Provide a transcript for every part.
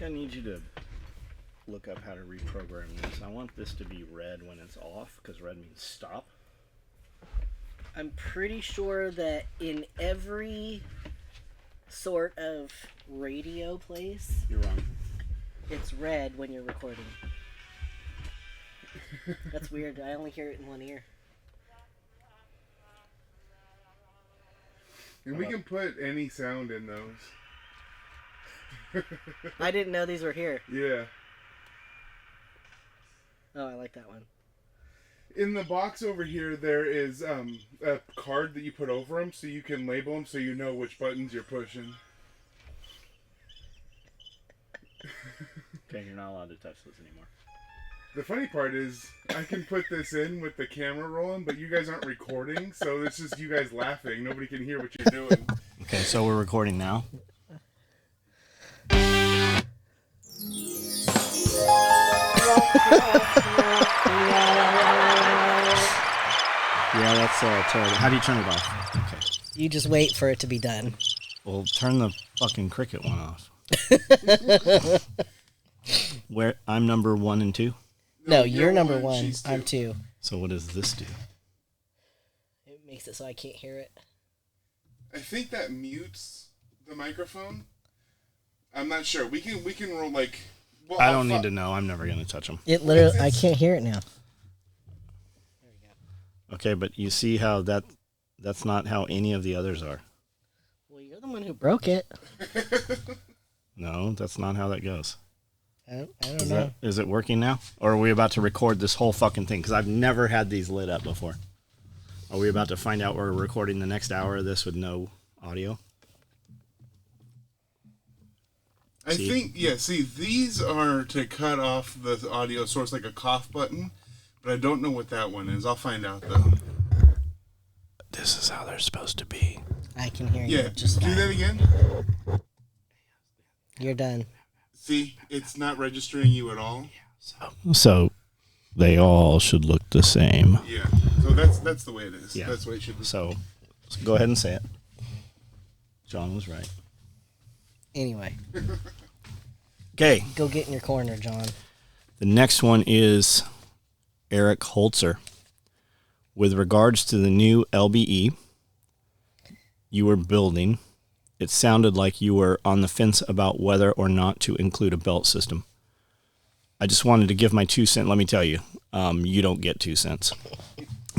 think I need you to look up how to reprogram this. I want this to be red when it's off, because red means stop. I'm pretty sure that in every sort of radio place, You're wrong. it's red when you're recording. That's weird. I only hear it in one ear. And we can put any sound in those. I didn't know these were here. Yeah. Oh, I like that one. In the box over here, there is a card that you put over them so you can label them so you know which buttons you're pushing. Okay, you're not allowed to touch this anymore. The funny part is, I can put this in with the camera rolling, but you guys aren't recording, so it's just you guys laughing. Nobody can hear what you're doing. Okay, so we're recording now. Yeah, that's terrible. How do you turn it off? Okay. You just wait for it to be done. Well, turn the fucking cricket one off. Where I'm number 1 and 2. No, you're number 1. I'm 2. So what does this do? It makes it so I can't hear it. I think that mutes the microphone. I'm not sure. We can roll like. Well, I don't need to know. I'm never gonna touch them. It literally. I can't hear it now. There we go. Okay, but you see how that's not how any of the others are. Well, you're the one who broke it. No, that's not how that goes. I don't know. Is it working now? Or are we about to record this whole fucking thing? Because I've never had these lit up before. Are we about to find out we're recording the next hour of this with no audio? I think, see, these are to cut off the audio source like a cough button, but I don't know what that one is. I'll find out, though. This is how they're supposed to be. I can hear you. Yeah, Just do fine. that again. You're done. See, it's not registering you at all. So they all should look the same. Yeah, so that's the way it is. Yeah. That's the way it should be. So go ahead and say it. John was right. Anyway. Okay. Go get in your corner, John. The next one is Eric Holzer. With regards to the new LBE you were building, it sounded like you were on the fence about whether or not to include a belt system. I just wanted to give my 2 cents. Let me tell you, you don't get 2 cents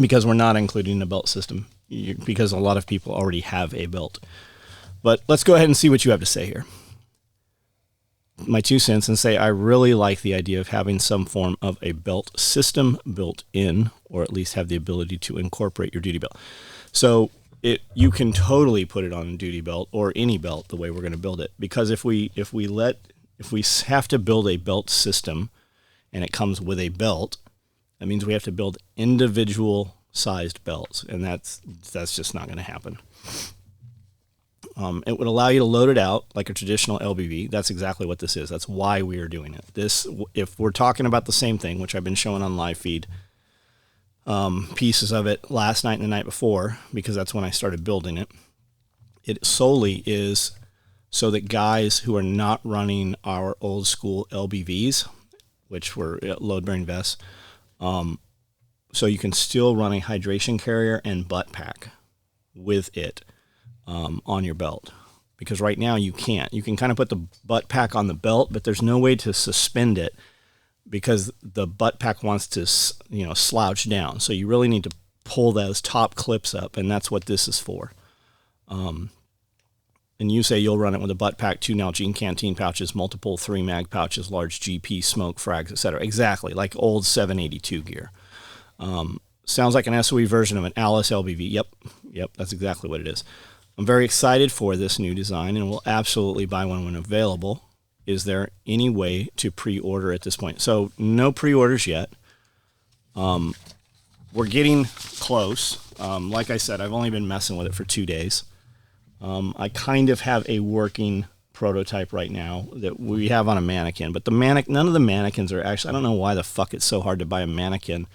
because we're not including a belt system because a lot of people already have a belt. But let's go ahead and see what you have to say here. My 2 cents and say I really like the idea of having some form of a belt system built in, or at least have the ability to incorporate your duty belt. So you can totally put it on a duty belt or any belt the way we're going to build it. Because if we have to build a belt system and it comes with a belt, that means we have to build individual sized belts, and that's just not going to happen. It would allow you to load it out like a traditional LBV. That's exactly what this is. That's why we are doing it. This, if we're talking about the same thing, which I've been showing on live feed, pieces of it last night and the night before, because that's when I started building it. It solely is so that guys who are not running our old school LBVs, which were load bearing vests, so you can still run a hydration carrier and butt pack with it on your belt. Because right now you can't. You can kind of put the butt pack on the belt, but there's no way to suspend it because the butt pack wants to, slouch down. So you really need to pull those top clips up, and that's what this is for. And you say you'll run it with a butt pack, 2 Nalgene canteen pouches, multiple 3 mag pouches, large GP smoke frags, etc. Exactly, like old 782 gear. Sounds like an SOE version of an Alice LBV. Yep, that's exactly what it is. I'm very excited for this new design, and will absolutely buy one when available. Is there any way to pre-order at this point? So no pre-orders yet. We're getting close. Like I said, I've only been messing with it for 2 days. I kind of have a working prototype right now that we have on a mannequin, but none of the mannequins are actually, I don't know why the fuck it's so hard to buy a mannequin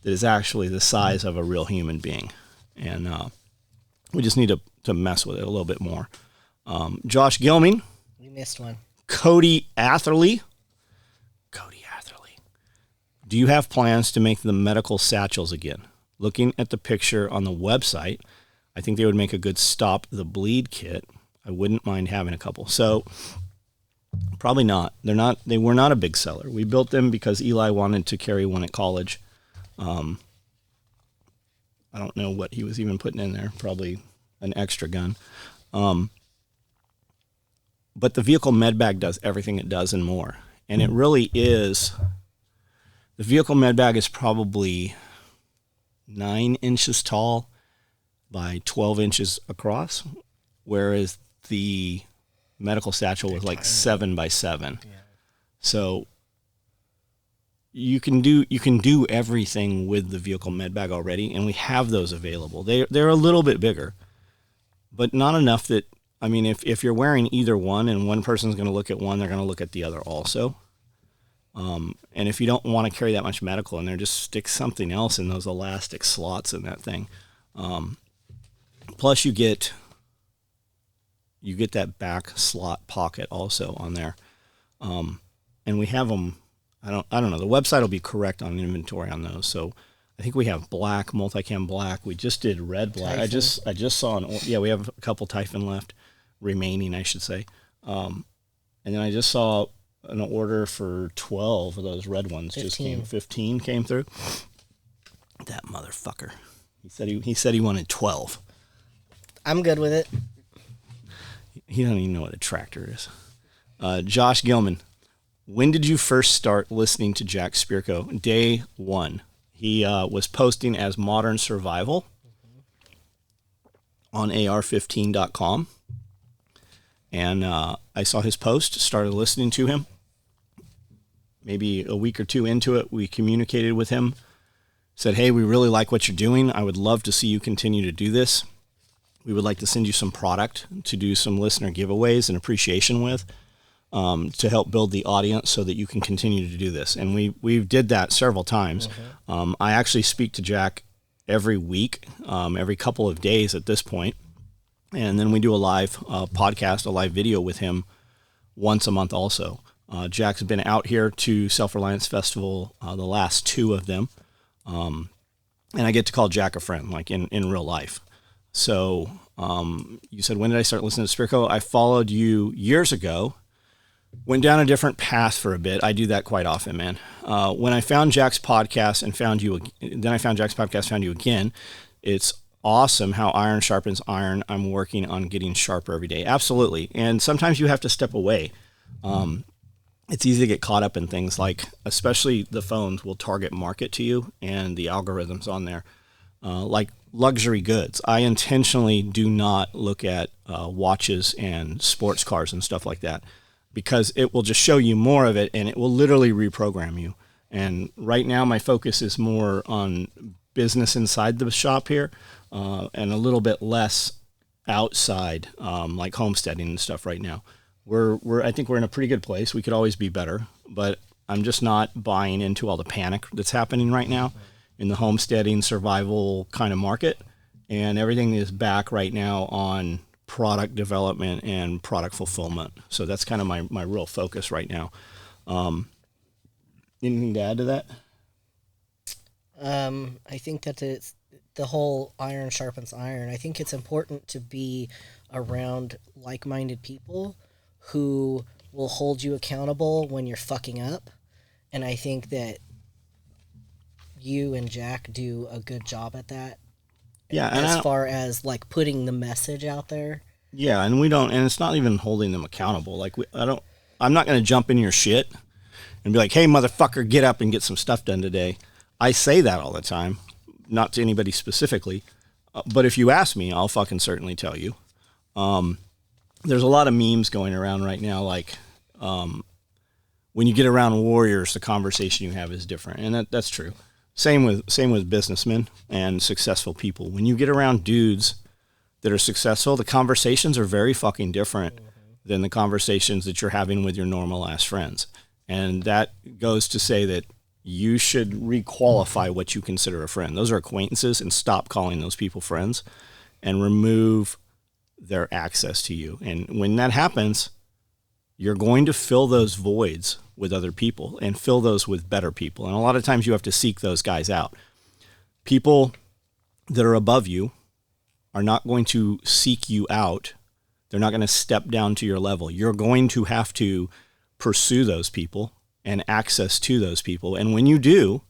that is actually the size of a real human being. And we just need to mess with it a little bit more. Josh Gilming. You missed one. Cody Atherley. Do you have plans to make the medical satchels again? Looking at the picture on the website, I think they would make a good Stop the Bleed kit. I wouldn't mind having a couple. So probably not. They were not a big seller. We built them because Eli wanted to carry one at college. I don't know what he was even putting in there. Probably an extra gun. But the vehicle med bag does everything it does and more. And it really is. The vehicle med bag is probably 9 inches tall by 12 inches across, whereas the medical satchel was like 7 by 7. Yeah. So you can do everything with the vehicle med bag already, and we have those available. They're a little bit bigger, but not enough that, I mean, if you're wearing either one and one person's going to look at one, they're going to look at the other also. And if you don't want to carry that much medical in there, just stick something else in those elastic slots in that thing. Plus you get that back slot pocket also on there. And we have them, I don't know, the website will be correct on inventory on those. So I think we have black, multicam black. We just did red black. Typhon. I just saw we have a couple Typhon left remaining, I should say. And then I just saw an order for 12 of those red ones. 15 came through. That motherfucker. He said he wanted 12. I'm good with it. He doesn't even know what a tractor is. Josh Gilman, when did you first start listening to Jack Spirko? Day 1. He was posting as Modern Survival on ar15.com. And I saw his post, started listening to him. Maybe a week or two into it, we communicated with him, said, hey, we really like what you're doing. I would love to see you continue to do this. We would like to send you some product to do some listener giveaways and appreciation with, to help build the audience so that you can continue to do this. And we did that several times. Mm-hmm. I actually speak to Jack every week, every couple of days at this point. And then we do a live podcast, a live video with him once a month also. Jack's been out here to Self-Reliance Festival, the last 2 of them. And I get to call Jack a friend, like in real life. So you said, when did I start listening to Spirko? I followed you years ago, went down a different path for a bit. I do that quite often, man. When I found Jack's podcast and found you again, it's awesome how iron sharpens iron. I'm working on getting sharper every day. Absolutely. And sometimes you have to step away. It's easy to get caught up in things like, especially the phones will target market to you and the algorithms on there. Like luxury goods. I intentionally do not look at watches and sports cars and stuff like that, because it will just show you more of it and it will literally reprogram you. And right now my focus is more on business inside the shop here, and a little bit less outside, like homesteading and stuff right now. I think we're in a pretty good place. We could always be better, but I'm just not buying into all the panic that's happening right now in the homesteading survival kind of market. And everything is back right now on product development and product fulfillment. So that's kind of my real focus right now. Anything to add to that? I think that it's the whole iron sharpens iron. I think it's important to be around like-minded people who will hold you accountable when you're fucking up. And I think that you and Jack do a good job at that. Yeah, as far as like putting the message out there. Yeah, and it's not even holding them accountable. Like I'm not going to jump in your shit and be like, "Hey, motherfucker, get up and get some stuff done today." I say that all the time, not to anybody specifically, but if you ask me, I'll fucking certainly tell you. There's a lot of memes going around right now, like when you get around warriors, the conversation you have is different, and that's true. Same with businessmen and successful people. When you get around dudes that are successful, the conversations are very fucking different than the conversations that you're having with your normal ass friends. And that goes to say that you should requalify what you consider a friend. Those are acquaintances, and stop calling those people friends and remove their access to you. And when that happens, you're going to fill those voids with other people and fill those with better people. And a lot of times you have to seek those guys out. People that are above you are not going to seek you out. They're not going to step down to your level. You're going to have to pursue those people and access to those people. And when you do,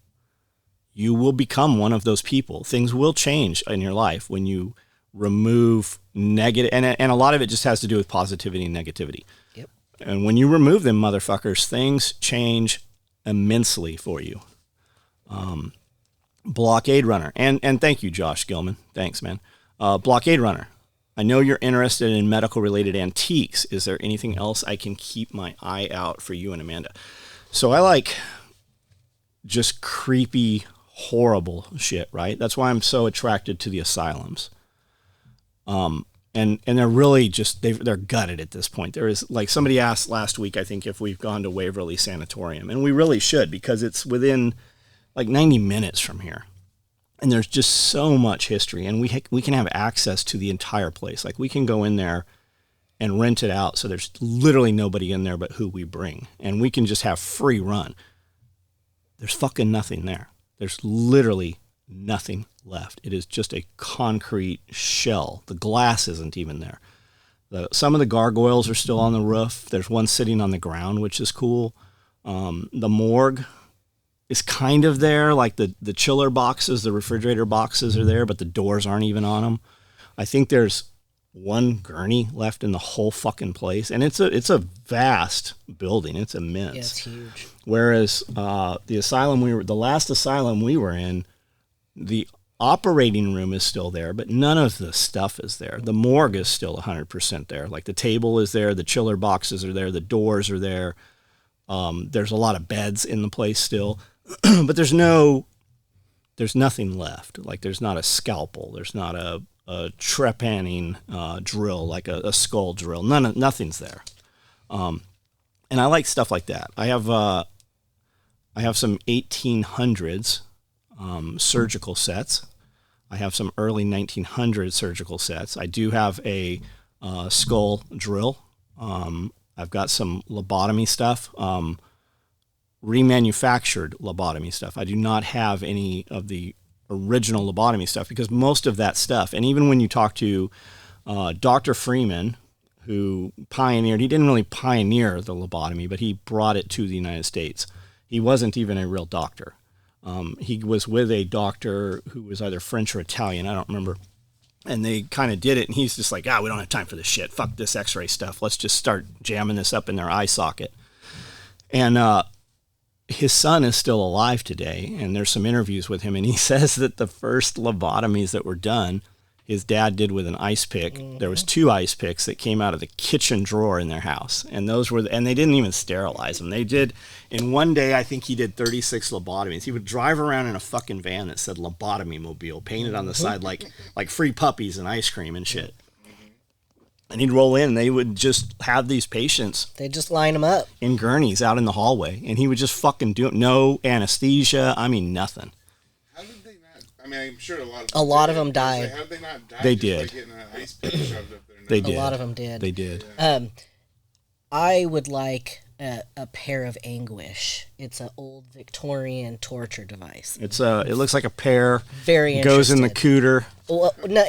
you will become one of those people. Things will change in your life when you remove negative, and a lot of it just has to do with positivity and negativity. Yep. And when you remove them, motherfuckers, things change immensely for you. Blockade Runner. And thank you, Josh Gilman. Thanks, man. Blockade Runner. I know you're interested in medical-related antiques. Is there anything else I can keep my eye out for you and Amanda? So I like just creepy, horrible shit, right? That's why I'm so attracted to the asylums. And they're really just, they're gutted at this point. There is, like somebody asked last week, I think, if we've gone to Waverly Sanatorium, and we really should, because it's within like 90 minutes from here. And there's just so much history, and we can have access to the entire place. Like, we can go in there and rent it out, so there's literally nobody in there but who we bring, and we can just have free run. There's fucking nothing there. There's literally nothing left. It is just a concrete shell. The glass isn't even there. Some of the gargoyles are still on the roof. There's one sitting on the ground, which is cool. The morgue is kind of there, like the chiller boxes, the refrigerator boxes are there, but the doors aren't even on them. I think there's one gurney left in the whole fucking place, and it's a vast building. It's immense. Yeah, it's huge. Whereas the last asylum we were in, the operating room is still there, but none of the stuff is there. The morgue is still 100% there. Like, the table is there, the chiller boxes are there, the doors are there. There's a lot of beds in the place still. But there's nothing left. Like, there's not a scalpel. There's not a trepanning drill, like a skull drill. Nothing's there. And I like stuff like that. I have some 1800s surgical sets. I have some early 1900s surgical sets. I do have a skull drill. I've got some lobotomy stuff. Remanufactured lobotomy stuff. I do not have any of the original lobotomy stuff, because most of that stuff, and even when you talk to Dr. Freeman, who he didn't really pioneer the lobotomy, but he brought it to the United States. He wasn't even a real doctor. He was with a doctor who was either French or Italian, I don't remember. And they kind of did it, and he's just like, we don't have time for this shit. Fuck this x-ray stuff. Let's just start jamming this up in their eye socket. And his son is still alive today, and there's some interviews with him, and he says that the first lobotomies that were done, his dad did with an ice pick. Mm-hmm. There was 2 ice picks that came out of the kitchen drawer in their house, and and they didn't even sterilize them. They did, in one day, I think he did 36 lobotomies. He would drive around in a fucking van that said lobotomy mobile, painted on the side like free puppies and ice cream and shit. And he'd roll in, and they would just have these patients. They'd just line them up in gurneys out in the hallway, and he would just fucking do it. No anesthesia. I mean, nothing. How did they not? I mean, I'm sure a lot of them died. How did they not die? They just did. By getting an ice pick shoved up their nose? They did. A lot of them did. They did. Yeah. I would like a pair of anguish. It's an old Victorian torture device. It looks like a pear. Very interesting. Goes in the cooter. Well, no,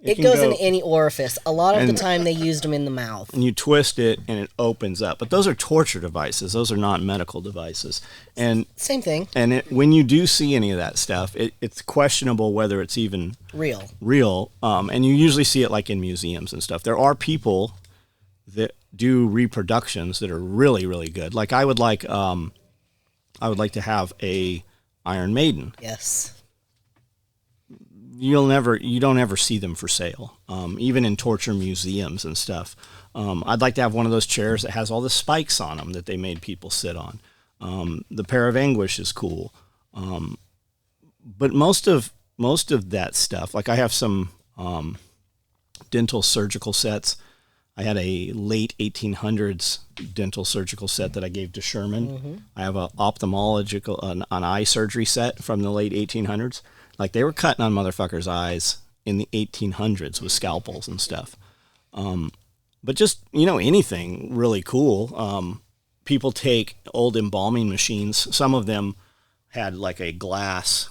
it goes in any orifice. A lot of the time they used them in the mouth. And you twist it and it opens up. But those are torture devices. Those are not medical devices. And same thing. And when you do see any of that stuff, it's questionable whether it's even real. And you usually see it like in museums and stuff. There are people that do reproductions that are really, really good. Like I would like to have a Iron Maiden. Yes. You don't ever see them for sale, even in torture museums and stuff. I'd like to have one of those chairs that has all the spikes on them that they made people sit on. The pair of anguish is cool, but most of that stuff, like I have some dental surgical sets. I had a late 1800s dental surgical set that I gave to Sherman. Mm-hmm. I have an eye surgery set from the late 1800s. Like, they were cutting on motherfuckers' eyes in the 1800s with scalpels and stuff. But just, anything really cool. People take old embalming machines. Some of them had like a glass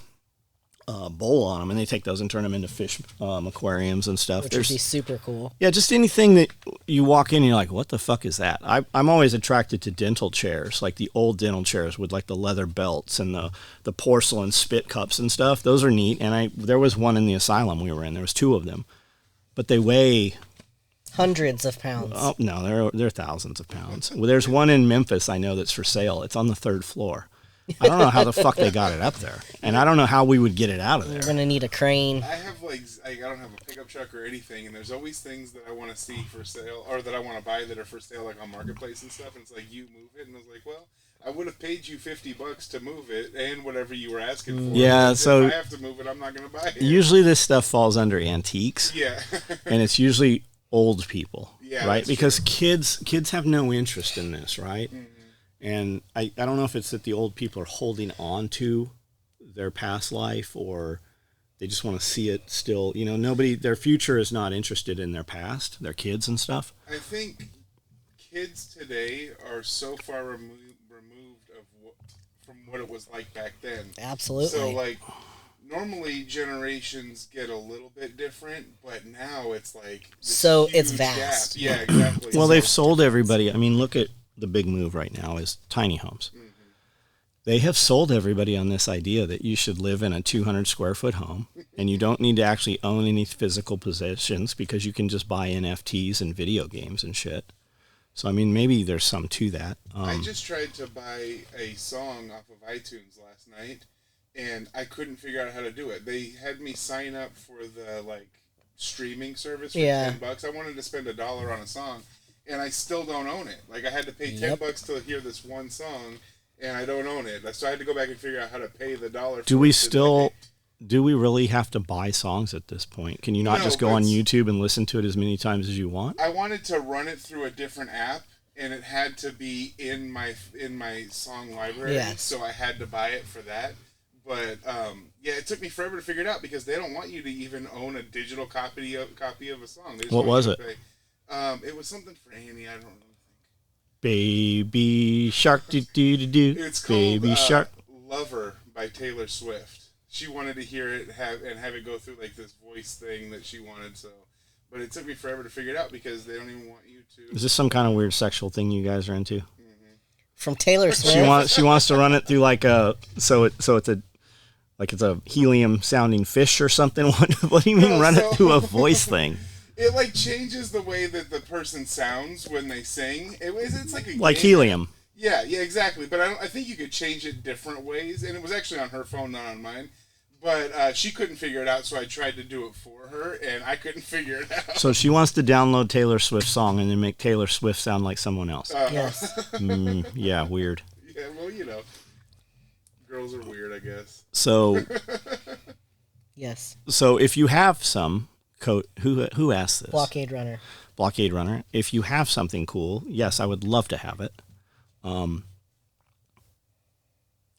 bowl on them, and they take those and turn them into fish aquariums and stuff. Which would be super cool. Yeah, just anything that you walk in and you're like, what the fuck is that? I'm always attracted to dental chairs, like the old dental chairs with like the leather belts and the porcelain spit cups and stuff. Those are neat. And there was one in the asylum we were in. There was 2 of them. But they weigh hundreds of pounds. Oh, no, they're thousands of pounds. Well, there's one in Memphis I know that's for sale. It's on the 3rd floor. I don't know how the fuck they got it up there, and I don't know how we would get it out of there. We're gonna need a crane. I have I don't have a pickup truck or anything, and there's always things that I want to see for sale, or that I want to buy that are for sale, like on Marketplace and stuff. And it's like, you move it, and I was like, well, I would have paid you $50 to move it, and whatever you were asking for. Yeah, so if I have to move it, I'm not gonna buy it. Usually, this stuff falls under antiques. Yeah, and it's usually old people, yeah, right? Because kids have no interest in this, right? Mm-hmm. And I don't know if it's that the old people are holding on to their past life, or they just want to see it still. Their future is not interested in their past, their kids and stuff. I think kids today are so far removed from what it was like back then. Absolutely. So, normally generations get a little bit different, but now it's like so it's vast. Gap. Yeah, exactly. Well, they've sold everybody. I mean, look at the big move right now is tiny homes. Mm-hmm. They have sold everybody on this idea that you should live in a 200 square foot home and you don't need to actually own any physical possessions because you can just buy NFTs and video games and shit. So, I mean, maybe there's some to that. I just tried to buy a song off of iTunes last night, and I couldn't figure out how to do it. They had me sign up for the streaming service for $10. I wanted to spend $1 on a song, and I still don't own it. I had to pay $10 to hear this one song, and I don't own it. So I had to go back and figure out how to pay the $1. Do we really have to buy songs at this point? Can you not just go on YouTube and listen to it as many times as you want? I wanted to run it through a different app, and it had to be in my song library, so I had to buy it for that. But it took me forever to figure it out because they don't want you to even own a digital copy of a song. What was it? It was something for Annie. I don't know. Baby Shark, do do do do. It's called Baby Shark. "Lover" by Taylor Swift. She wanted to hear it have it go through this voice thing that she wanted. So, but it took me forever to figure it out because they don't even want you to. Is this some kind of weird sexual thing you guys are into? Mm-hmm. From Taylor Swift. She wants to run it through it's a helium sounding fish or something. What do you mean run it through a voice thing? It changes the way that the person sounds when they sing. It's like a like game. Helium. Yeah, exactly. But I think you could change it different ways, and it was actually on her phone, not on mine. But she couldn't figure it out, so I tried to do it for her, and I couldn't figure it out. So she wants to download Taylor Swift's song and then make Taylor Swift sound like someone else. Yes. Yeah, weird. Yeah, well, girls are weird, I guess. So. Yes. So if you have some. Who asked this? Blockade Runner. If you have something cool, yes, I would love to have it.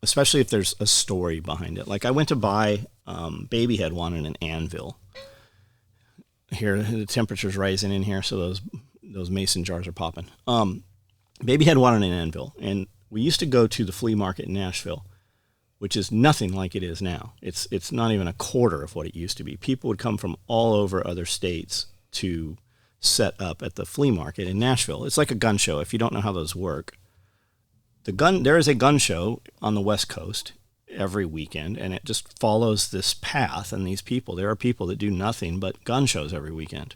Especially if there's a story behind it. I went to buy, Baby had wanted an anvil. Here, the temperature's rising in here, so those mason jars are popping. Baby had wanted an anvil, and we used to go to the flea market in Nashville, which is nothing like it is now. It's not even a quarter of what it used to be. People would come from all over other states to set up at the flea market in Nashville. It's like a gun show. If you don't know how those work, there is a gun show on the West Coast every weekend, and it just follows this path and these people. There are people that do nothing but gun shows every weekend.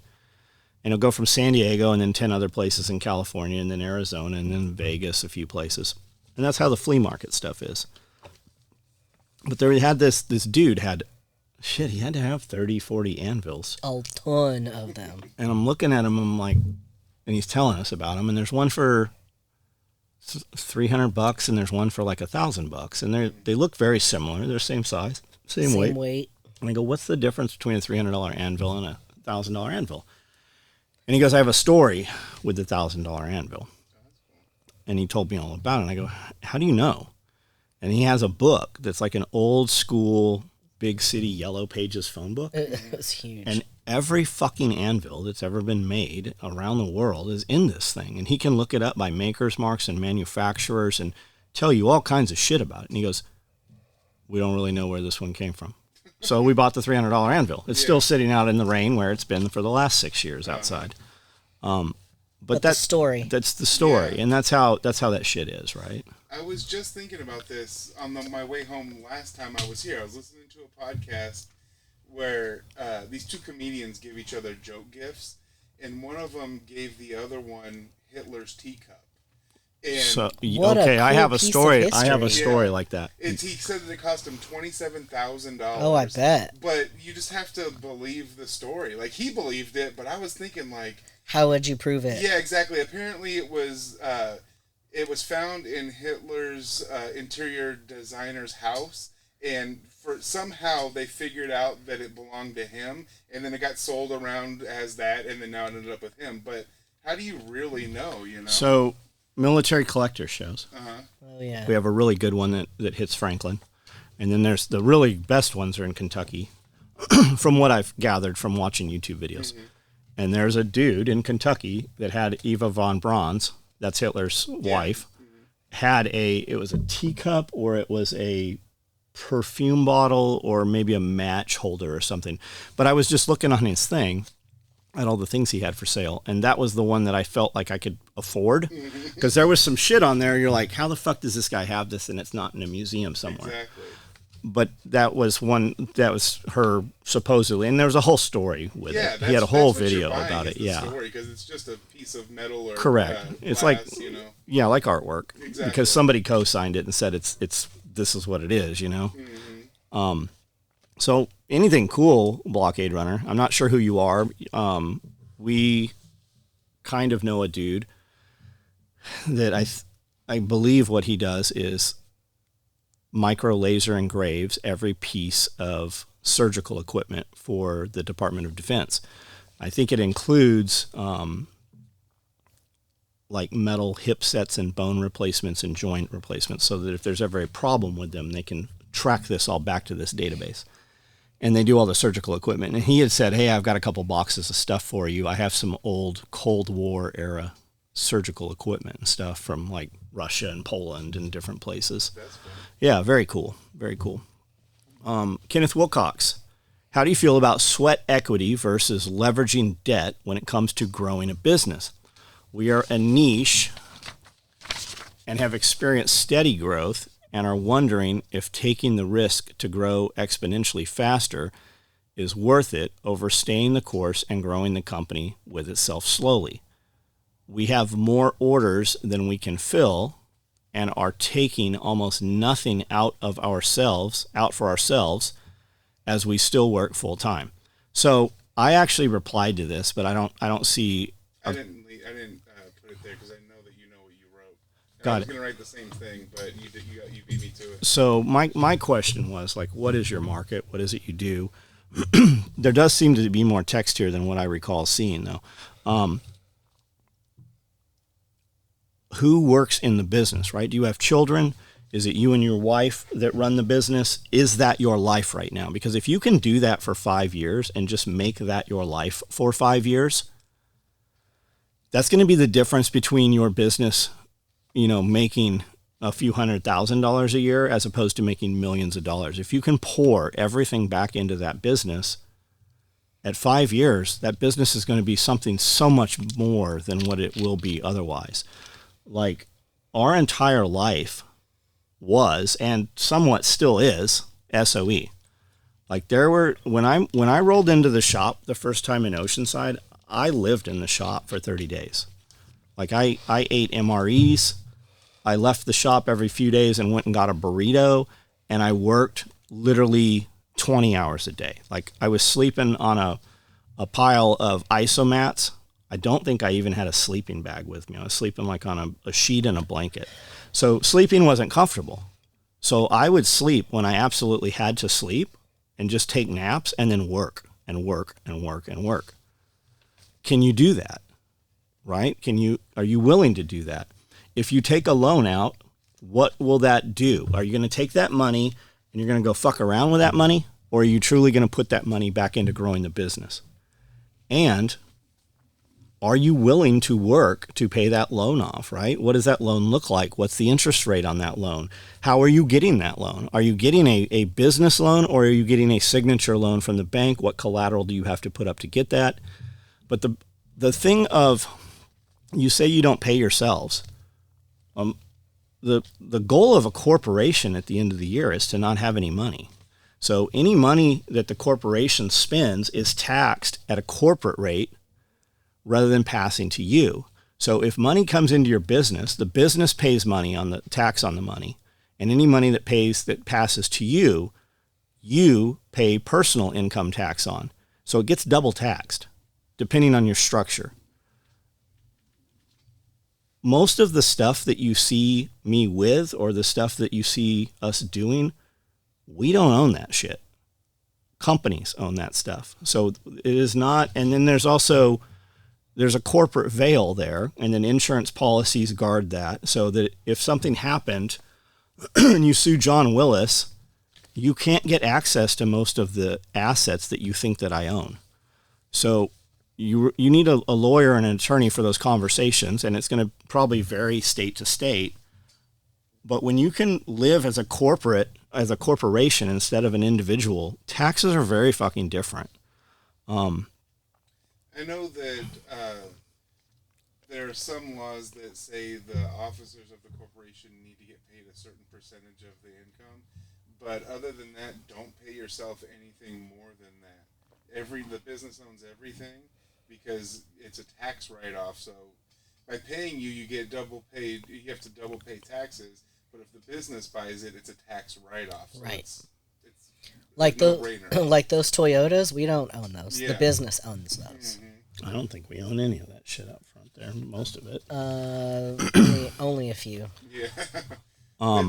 And it'll go from San Diego and then 10 other places in California and then Arizona and then Vegas, a few places. And that's how the flea market stuff is. But there had this dude he had to have 30, 40 anvils. A ton of them. And I'm looking at him, and he's telling us about them. And there's one for $300 and there's one for $1,000. And they look very similar. They're same size, same weight. And I go, what's the difference between a $300 anvil and a $1,000 anvil? And he goes, I have a story with the $1,000 anvil. And he told me all about it. And I go, how do you know? And he has a book that's like an old school big city Yellow Pages phone book. It was huge. And every fucking anvil that's ever been made around the world is in this thing. And he can look it up by maker's marks and manufacturers and tell you all kinds of shit about it. And he goes, we don't really know where this one came from. So we bought the $300 anvil. It's still sitting out in the rain where it's been for the last 6 years outside. But that's the story. That's the story. And that's how that shit is, right? I was just thinking about this on my way home last time I was here. I was listening to a podcast where these two comedians give each other joke gifts, and one of them gave the other one Hitler's teacup. And so what okay, a I cool have a piece of story. I have a history. story like that. he said that it cost him $27,000. Oh, I bet. But you just have to believe the story. Like, he believed it, but I was thinking, like, How would you prove it? yeah, exactly. Apparently, it was found in Hitler's interior designer's house, and somehow they figured out that it belonged to him, and then it got sold around as that, and then now it ended up with him. But how do you really know? You know. So, military collector shows. Oh, yeah. We have a really good one that hits Franklin. And then there's the really best ones are in Kentucky, from what I've gathered from watching YouTube videos. Mm-hmm. And there's a dude in Kentucky that had Eva von Braun's, that's Hitler's wife, had it was a teacup or it was a perfume bottle or maybe a match holder or something. But I was just looking on his thing at all the things he had for sale, and that was the one that I felt like I could afford, because there was some shit on there. You're like, how the fuck does this guy have this and it's not in a museum somewhere? Exactly. But that was her supposedly, and there was a whole story with it. He had a whole video about it. Yeah, because it's just a piece of metal or correct. It's glass, like like artwork. Exactly. Because somebody co-signed it and said it's this is what it is. Mm-hmm. So anything cool, Blockade Runner. I'm not sure who you are. We kind of know a dude that I believe what he does is micro laser engraves every piece of surgical equipment for the Department of Defense. I think it includes like metal hip sets and bone replacements and joint replacements, so that if there's ever a problem with them, they can track this all back to this database. And they do all the surgical equipment. And he had said, hey, I've got a couple boxes of stuff for you. I have some old Cold War era surgical equipment and stuff from like Russia and Poland and different places. That's funny. Yeah, very cool. Very cool. Kenneth Wilcox, how do you feel about sweat equity versus leveraging debt when it comes to growing a business? We are a niche and have experienced steady growth and are wondering if taking the risk to grow exponentially faster is worth it over staying the course and growing the company with itself slowly. We have more orders than we can fill and are taking almost nothing out for ourselves as we still work full time. So I actually replied to this, but I don't see. I didn't put it there because I know that you know what you wrote. Got I was it. going to write the same thing, but you beat me to it. So my question was like, what is your market? What is it you do? There does seem to be more text here than what I recall seeing, though. Who works in the business, right? Do you have children? Is it you and your wife that run the business? Is that your life right now? Because if you can do that for 5 years and just make that your life for 5 years, that's going to be the difference between your business, making a few $100,000 a year as opposed to making millions of dollars. If you can pour everything back into that business, at 5 years, that business is going to be something so much more than what it will be otherwise. Like, our entire life was, and somewhat still is, SOE. Like, when I rolled into the shop the first time in Oceanside, I lived in the shop for 30 days. Like, I ate MREs. I left the shop every few days and went and got a burrito, and I worked literally 20 hours a day. Like, I was sleeping on a pile of isomats. I don't think I even had a sleeping bag with me. I was sleeping like on a sheet and a blanket. So sleeping wasn't comfortable. So I would sleep when I absolutely had to sleep and just take naps and then work and work and work and work. Can you do that? Right? Are you willing to do that? If you take a loan out, what will that do? Are you going to take that money and you're going to go fuck around with that money? Or are you truly going to put that money back into growing the business? And are you willing to work to pay that loan off, right? What does that loan look like? What's the interest rate on that loan? How are you getting that loan? Are you getting a business loan, or are you getting a signature loan from the bank? What collateral do you have to put up to get that? But the thing of, you say you don't pay yourselves. The goal of a corporation at the end of the year is to not have any money. So any money that the corporation spends is taxed at a corporate rate rather than passing to you. So if money comes into your business, the business pays money on the tax on the money, and any money that passes to you, you pay personal income tax on. So it gets double taxed, depending on your structure. Most of the stuff that you see me with, or the stuff that you see us doing, we don't own that shit. Companies own that stuff. So it is not, and then there's a corporate veil there, and then insurance policies guard that, so that if something happened and you sue John Willis, you can't get access to most of the assets that you think that I own. So you need a lawyer and an attorney for those conversations, and it's going to probably vary state to state. But when you can live as a corporation instead of an individual, taxes are very fucking different. I know that there are some laws that say the officers of the corporation need to get paid a certain percentage of the income, but other than that, don't pay yourself anything more than that. The business owns everything because it's a tax write-off. So by paying you, you get double paid. You have to double pay taxes. But if the business buys it, it's a tax write-off. So right. It's like like those Toyotas, we don't own those. Yeah. The business owns those. Mm-hmm. I don't think we own any of that shit up front there. Most of it. Only a few. Yeah.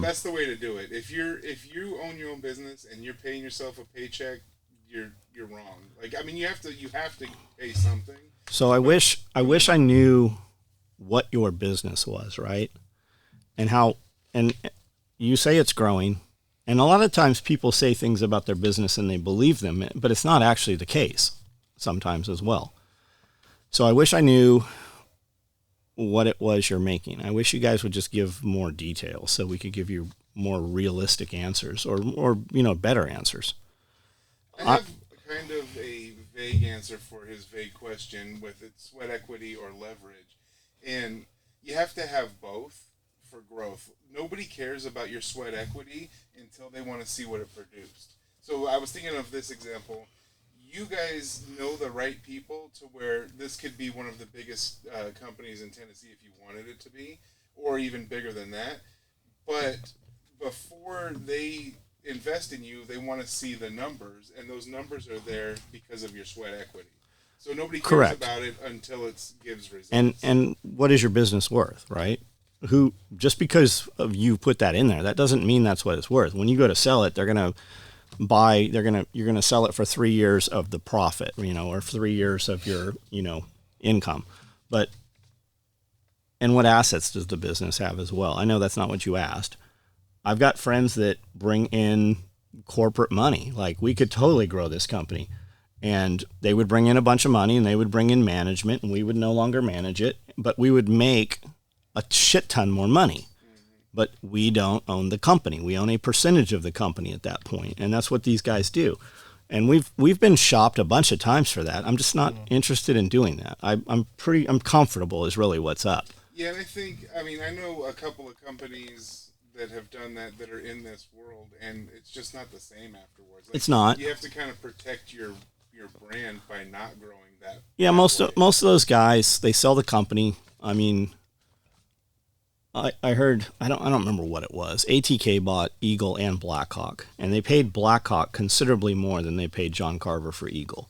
That's the way to do it. If you own your own business and you're paying yourself a paycheck, you're wrong. Like, I mean, you have to pay something. So I wish I knew what your business was, right? And how, and you say it's growing, and a lot of times people say things about their business and they believe them, but it's not actually the case sometimes as well. So I wish I knew what it was you're making. I wish you guys would just give more details so we could give you more realistic answers or better answers. I have kind of a vague answer for his vague question with its sweat equity or leverage. And you have to have both for growth. Nobody cares about your sweat equity until they want to see what it produced. So I was thinking of this example. You guys know the right people to where this could be one of the biggest companies in Tennessee if you wanted it to be, or even bigger than that. But before they invest in you, they want to see the numbers, and those numbers are there because of your sweat equity. So nobody cares about it until it gives results. And what is your business worth, right? Just because of you put that in there, that doesn't mean that's what it's worth. When you go to sell it, you're going to sell it for 3 years of the profit, or 3 years of your, income. And what assets does the business have as well? I know that's not what you asked. I've got friends that bring in corporate money. Like, we could totally grow this company, and they would bring in a bunch of money, and they would bring in management, and we would no longer manage it, but we would make a shit ton more money. But we don't own the company. We own a percentage of the company at that point, and that's what these guys do. And we've been shopped a bunch of times for that. I'm just not interested in doing that. I'm comfortable is really what's up. Yeah, and I know a couple of companies that have done that are in this world, and it's just not the same afterwards. Like, it's not. You have to kind of protect your brand by not growing that. Yeah, most of those guys, they sell the company. I mean, I heard, I don't remember what it was. ATK bought Eagle and Blackhawk, and they paid Blackhawk considerably more than they paid John Carver for Eagle.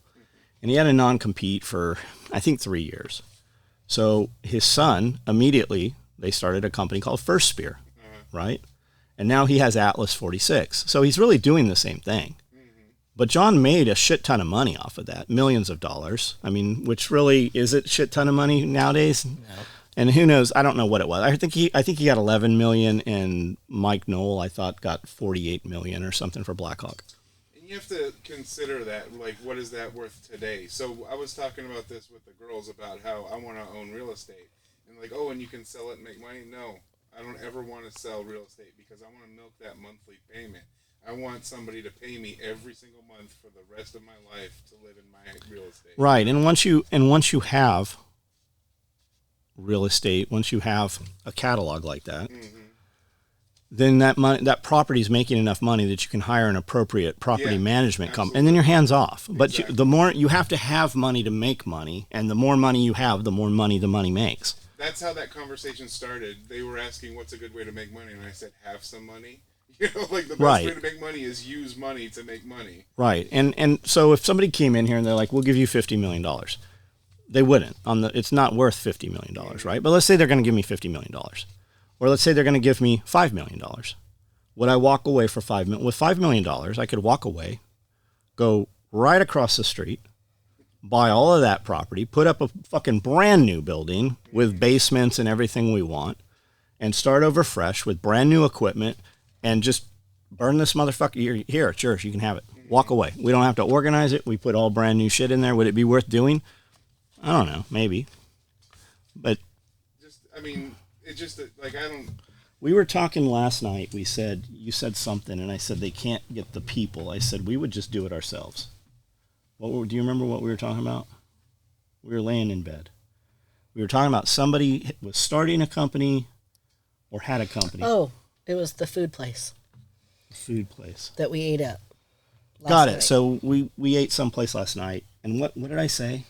And he had a non-compete for, I think, 3 years. So his son, immediately, they started a company called First Spear, right? And now he has Atlas 46. So he's really doing the same thing. But John made a shit ton of money off of that, millions of dollars. I mean, which really, is it shit ton of money nowadays? No. And who knows? I don't know what it was. I think he got 11 million, and Mike Knoll, I thought, got 48 million or something for Blackhawk. And you have to consider that, like, what is that worth today? So I was talking about this with the girls about how I want to own real estate. And like, oh, and you can sell it and make money? No, I don't ever want to sell real estate because I want to milk that monthly payment. I want somebody to pay me every single month for the rest of my life to live in my real estate. Right, and once you have real estate, once you have a catalog like that, then that property is making enough money that you can hire an appropriate property management company, and then you're hands off. But the more you have to have money to make money, and the more money you have, the more money the money makes. That's how that conversation started. They were asking what's a good way to make money, and I said have some money. You know, like the best way to make money is use money to make money. Right, and so if somebody came in here and they're like, we'll give you $50 million, they wouldn't. It's not worth $50 million, right? But let's say they're going to give me $50 million. Or let's say they're going to give me $5 million. Would I walk away for $5 million? With $5 million, I could walk away, go right across the street, buy all of that property, put up a fucking brand new building with basements and everything we want, and start over fresh with brand new equipment, and just burn this motherfucker. Here, it's yours. You can have it. Walk away. We don't have to organize it. We put all brand new shit in there. Would it be worth doing? I don't know. Maybe. But it's just like, I don't. We were talking last night. You said something, and I said they can't get the people. I said we would just do it ourselves. Do you remember what we were talking about? We were laying in bed. We were talking about somebody was starting a company or had a company. Oh, it was the food place. The food place that we ate at. Got it. Night. So we ate someplace last night, and what did I say?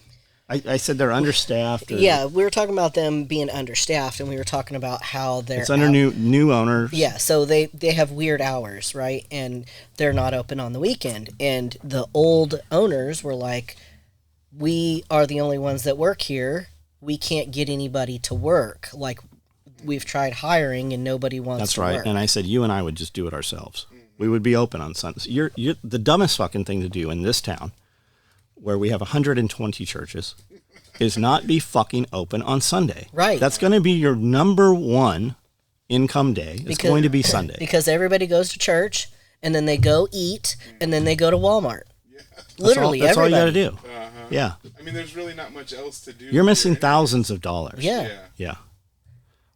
I said they're understaffed. Yeah, we were talking about them being understaffed, and we were talking about how they're... It's under new owners. Yeah, so they have weird hours, right? And they're not open on the weekend. And the old owners were like, we are the only ones that work here. We can't get anybody to work. Like, we've tried hiring, and nobody wants to work. That's right. And I said, you and I would just do it ourselves. We would be open on Sundays. You're the dumbest fucking thing to do in this town, where we have 120 churches, is not be fucking open on Sunday. Right. That's going to be your number one income day. It's going to be Sunday. Because everybody goes to church, and then they go eat, and then they go to Walmart. Yeah. Literally, that's all you got to do. Uh-huh. Yeah. I mean, there's really not much else to do. You're missing thousands of dollars. Yeah.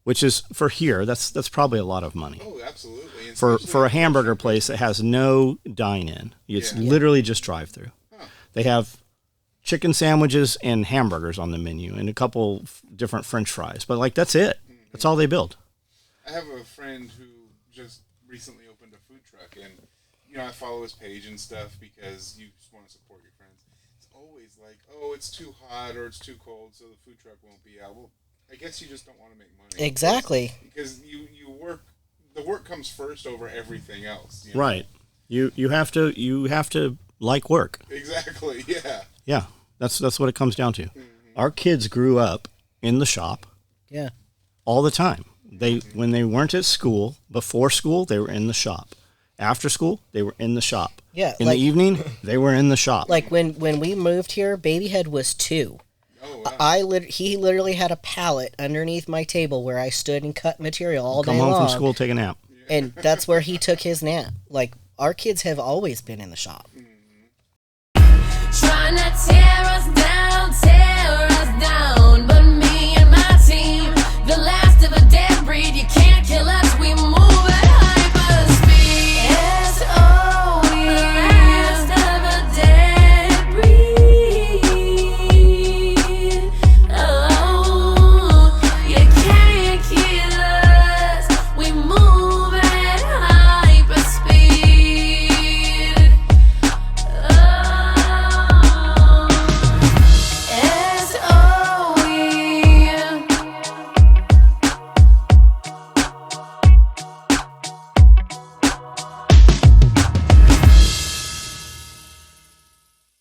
Which is, for here, that's probably a lot of money. Oh, absolutely. For a hamburger place that has no dine-in. It's literally just drive-through. They have chicken sandwiches and hamburgers on the menu and a couple different French fries. But, like, that's it. That's all they build. I have a friend who just recently opened a food truck. And, you know, I follow his page and stuff because you just want to support your friends. It's always like, oh, it's too hot or it's too cold, so the food truck won't be out. Well, I guess you just don't want to make money. Exactly. Because you work... The work comes first over everything else. You know? Right. You have to like work. Exactly. Yeah. Yeah. That's what it comes down to. Mm-hmm. Our kids grew up in the shop. Yeah. All the time. When they weren't at school, before school, they were in the shop. After school, they were in the shop. Yeah. In the evening, they were in the shop. Like when we moved here, Babyhead was 2. Oh, wow. He literally had a pallet underneath my table where I stood and cut material all day long. Come home from school, take a nap. And that's where he took his nap. Like, our kids have always been in the shop. Trying to tear us down.